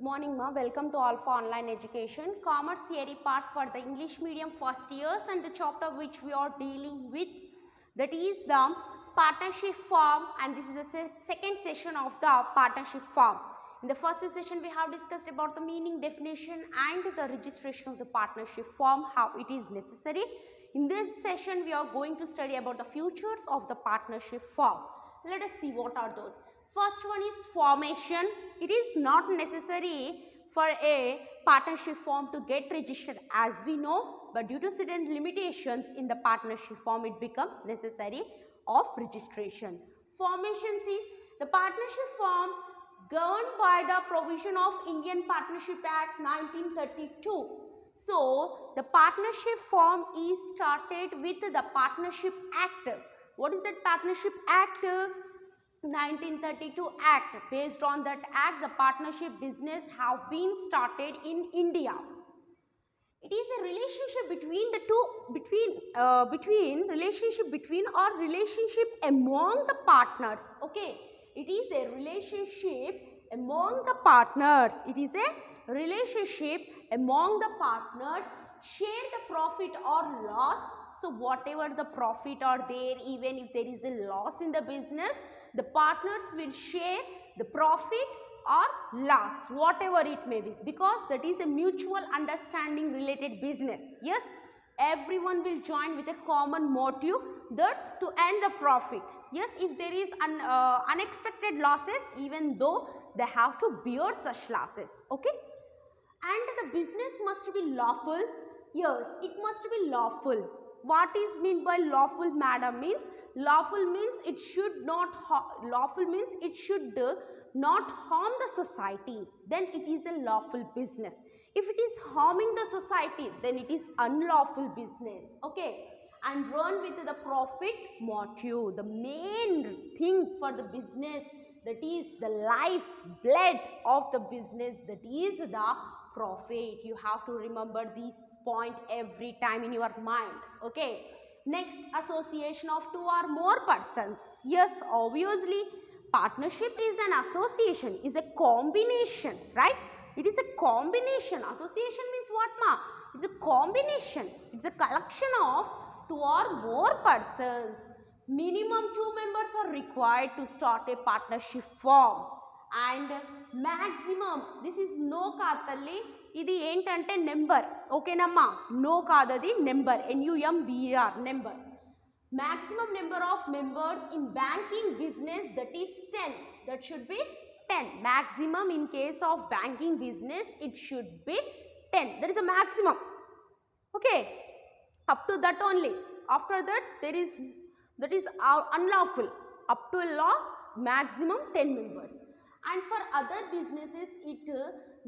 Good morning, ma. Welcome to Alpha Online Education. Commerce theory part for the English medium first years, and the chapter which we are dealing with, that is the partnership form, and this is the second session of the partnership form. In the first session we have discussed about the meaning, definition and the registration of the partnership form, how it is necessary. In this session we are going to study about the features of the partnership form. Let us see what are those. First one is formation. It is not necessary for a partnership form to get registered as we know, but due to certain limitations in the partnership form it becomes necessary of registration. Formation, see, the partnership form governed by the provision of Indian Partnership Act 1932. So, the partnership form is started with the Partnership Act. What is that Partnership Act? 1932 Act. Based on that act, the partnership business have been started in India. It is a relationship between the relationship among the partners. Okay, it is a relationship among the partners. It is a relationship among the partners. Share the profit or loss. So whatever the profit are there, even if there is a loss in the business, the partners will share the profit or loss, whatever it may be, because that is a mutual understanding related business. Yes, everyone will join with a common motive, that to earn the profit. Yes, if there is unexpected losses, even though they have to bear such losses. Okay, and the business must be lawful. Yes, it must be lawful. What is meant by lawful, madam? Means lawful means it should not not harm the society, then it is a lawful business. If it is harming the society, then it is unlawful business. Okay, and run with the profit motive. The main thing for the business, that is the life blood of the business, that is the profit. You have to remember this point every time in your mind. Okay, next, association of two or more persons. Yes, obviously partnership is an association, is a combination, right? It is a combination. Association means what, ma? It's a combination. It's a collection of two or more persons. Minimum 2 members are required to start a partnership form. And maximum, this is no katalli, ఇది ఏంటంటే number. ఓకేనమ్మా, no కాదది number, NUMBER, number. Maximum number of members in banking business, that is 10. That should be 10. Maximum in case of banking business, it should be 10. That is a maximum. Okay, up to that only. After that, that is unlawful. Up to a law, maximum 10 members. And for other businesses, it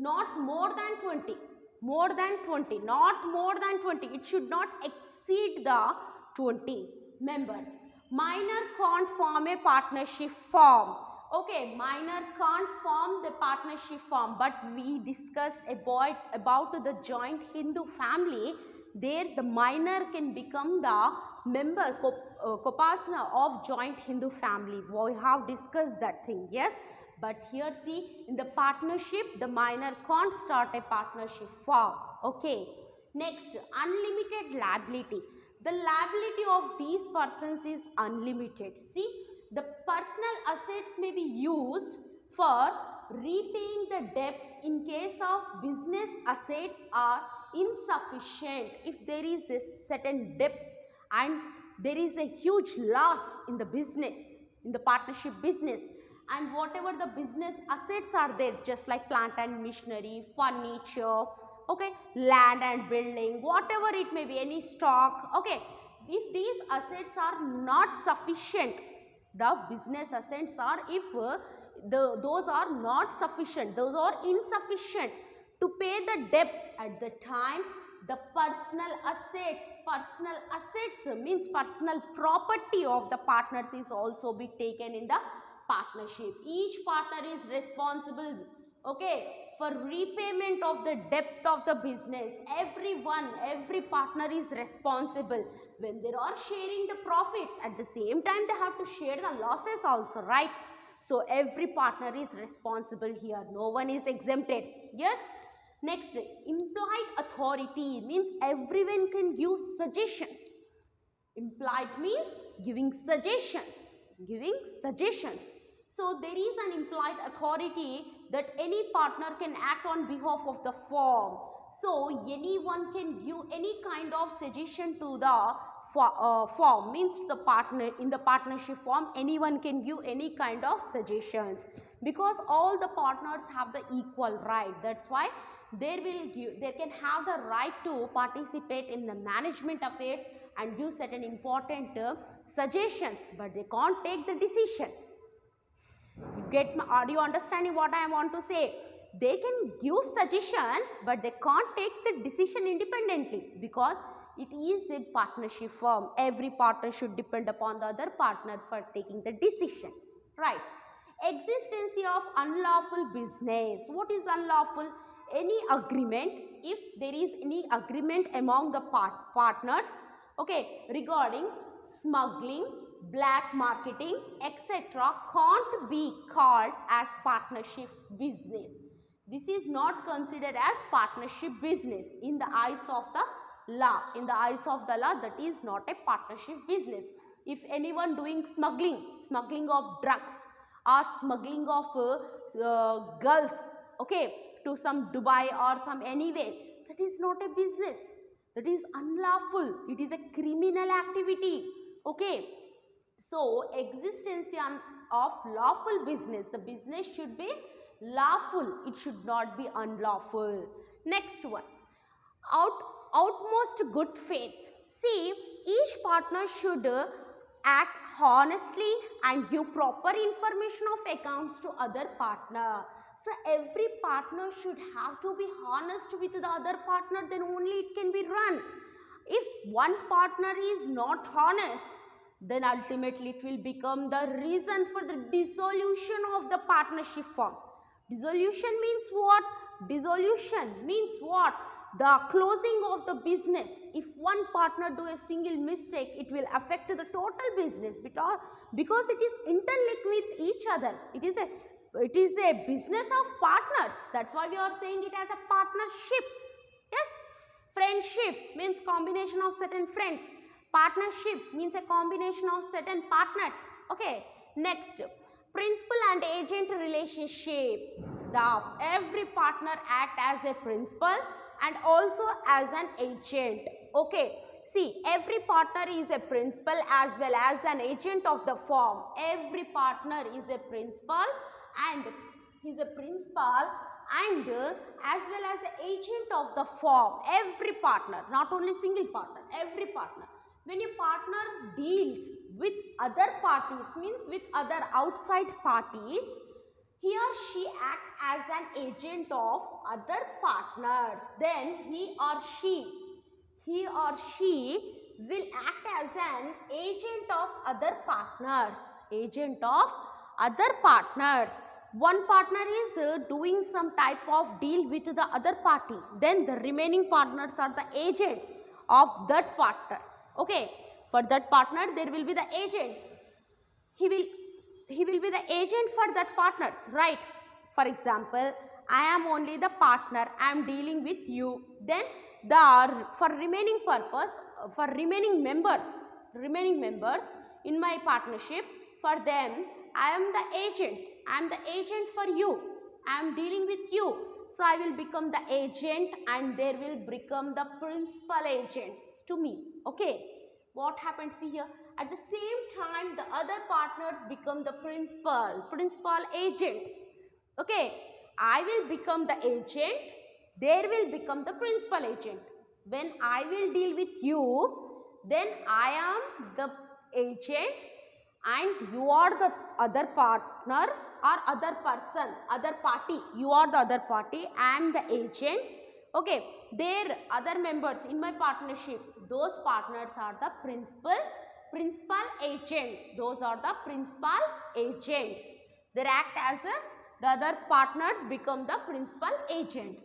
not more than 20. More than 20. Not more than 20. It should not exceed the 20 members. Minor can't form a partnership form. Okay, minor can't form the partnership form, but we discussed about the joint Hindu family. There the minor can become the member Kopasna of joint Hindu family. We have discussed that thing. Yes, but here see, in the partnership the minor can't start a partnership form. Okay, next, unlimited liability. The liability of these persons is unlimited. See, the personal assets may be used for repaying the debts in case of business assets are insufficient. If there is a certain debt and there is a huge loss in the business, in the partnership business, and whatever the business assets are there, just like plant and machinery, furniture, okay, land and building, whatever it may be, any stock, okay, if these assets are not sufficient, the business assets are, if those are not sufficient, those are insufficient to pay the debt at the time, the personal assets means personal property of the partners is also be taken in the partnership. Each partner is responsible, okay, for repayment of the debt of the business. Every partner is responsible. When they are sharing the profits, at the same time they have to share the losses also, right? So every partner is responsible here. No one is exempted. Yes. Next, implied authority means everyone can give suggestions. Implied means giving suggestions. Giving suggestions. So there is an implied authority that any partner can act on behalf of the firm. So anyone can give any kind of suggestion to the firm, means the partner. In the partnership firm, anyone can give any kind of suggestions, because all the partners have the equal right. That's why they can have the right to participate in the management affairs and give certain important suggestions, but they can't take the decision. Are you understanding what I want to say? They can give suggestions, but they can't take the decision independently, because it is a partnership firm. Every partner should depend upon the other partner for taking the decision. Right. Existence of unlawful business. What is unlawful? Any agreement, if there is any agreement among the partners, okay, regarding smuggling, black marketing, etc., can't be called as partnership business. This is not considered as partnership business in the eyes of the law. In the eyes of the law, that is not a partnership business. If anyone doing smuggling of drugs or smuggling of girls, okay, to some Dubai or some anywhere, that is not a business. That is unlawful. It is a criminal activity. Okay. So, existence of lawful business. The business should be lawful. It should not be unlawful. Next one. Outmost good faith. See, each partner should act honestly and give proper information of accounts to other partner. So every partner should have to be honest with the other partner, then only it can be run. If one partner is not honest, then ultimately it will become the reason for the dissolution of the partnership firm. Dissolution means what? Dissolution means what? The closing of the business. If one partner do a single mistake, it will affect the total business, because it is interlinked with each other. It is a business of partners. That's why we are saying it as a partnership. Yes. Friendship means combination of certain friends. Partnership means a combination of certain partners. Okay. Next, principal and agent relationship. Every partner act as a principal and also as an agent. Okay. See, every partner is a principal as well as an agent of the firm. Every partner is a principal and he is a principal and as well as the agent of the firm. Every partner, not only single partner, every partner. When a partner deals with other parties, means with other outside parties, he or she act as an agent of other partners. Then he or she will act as an agent of other partners. Agent of other partners. One partner is doing some type of deal with the other party. Then the remaining partners are the agents of that partner. Okay. For that partner, there will be the agents. He will be the agent for that partners, right? For example, I am only the partner. I am dealing with you. Then for remaining members in my partnership, for them, I am the agent. I am the agent for you. I am dealing with you. So I will become the agent and there will become the principal agents to me. Okay. What happens here? At the same time, the other partners become the principal agents. Okay. I will become the agent. They will become the principal agent. When I will deal with you, then I am the agent and you are the other partner or other person, other party. You are the other party. I am the agent. Okay. Their other members in my partnership, those partners are the principal agents. Those are the principal agents. They act as the other partners become the principal agents.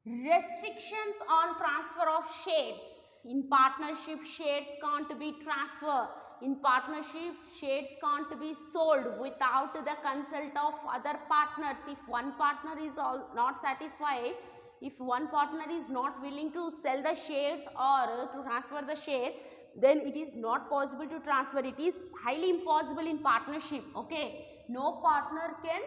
Restrictions on transfer of shares. In partnership, shares can't be transferred. In partnerships, shares can't be sold without the consult of other partners. If one partner is not satisfied, if one partner is not willing to sell the shares or to transfer the share, then it is not possible to transfer. It is highly impossible in partnership. Okay, no partner can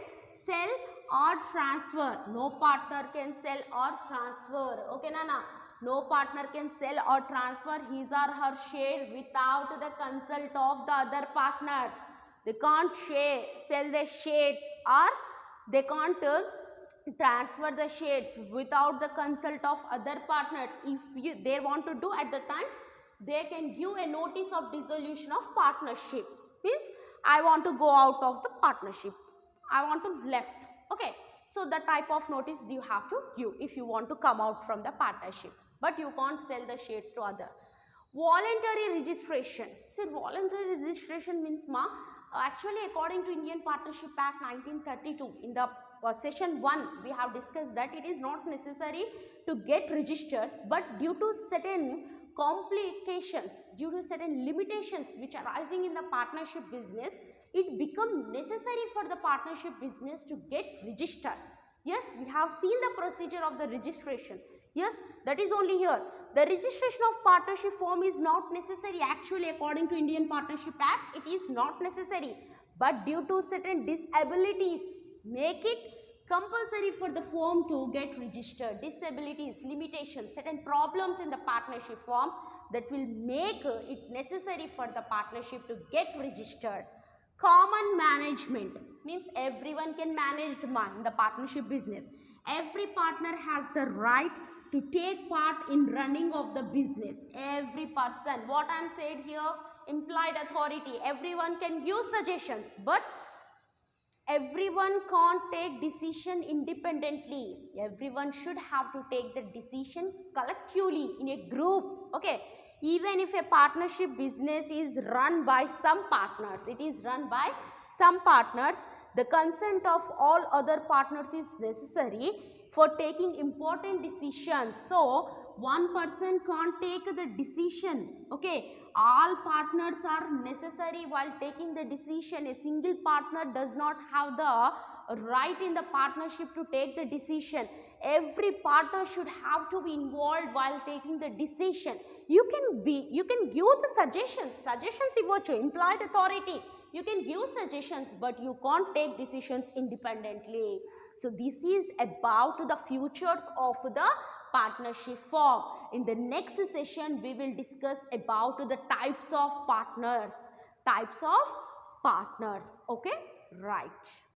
sell or transfer. No partner can sell or transfer. Okay, Nana. No partner can sell or transfer his or her share without the consult of the other partners. They can't sell their shares, or they can't transfer the shares without the consult of other partners. If they want to do at the time, they can give a notice of dissolution of partnership. Means I want to go out of the partnership, I want to left. Okay, so the type of notice you have to give if you want to come out from the partnership, but you can't sell the shares to other. Voluntary registration. See, voluntary registration means actually according to Indian Partnership Act 1932, in the session 1 we have discussed that it is not necessary to get registered, but due to certain complications, due to certain limitations which are arising in the partnership business, it becomes necessary for the partnership business to get registered. Yes, we have seen the procedure of the registration. Yes, that is only here. The registration of partnership form is not necessary actually according to Indian Partnership Act. It is not necessary, but due to certain disabilities make it compulsory for the firm to get registered. Disabilities, limitations, certain problems in the partnership form that will make it necessary for the partnership to get registered. Common management means everyone can manage the partnership business. Every partner has the right to take part in running of the business. Every person, what I am said here, implied authority. Everyone can give suggestions, but everyone can't take decision independently. Everyone should have to take the decision collectively in a group. Okay, even if a partnership business is run by some partners, it is run by some partners, the consent of all other partners is necessary for taking important decisions. So one person can't take the decision. Okay, all partners are necessary while taking the decision. A single partner does not have the right in the partnership to take the decision. Every partner should have to be involved while taking the decision. You can give the suggestions ivochu, implied authority. You can give suggestions, but you can't take decisions independently. So this is about the futures of the partnership form. In the next session, we will discuss about the types of partners. Okay, right.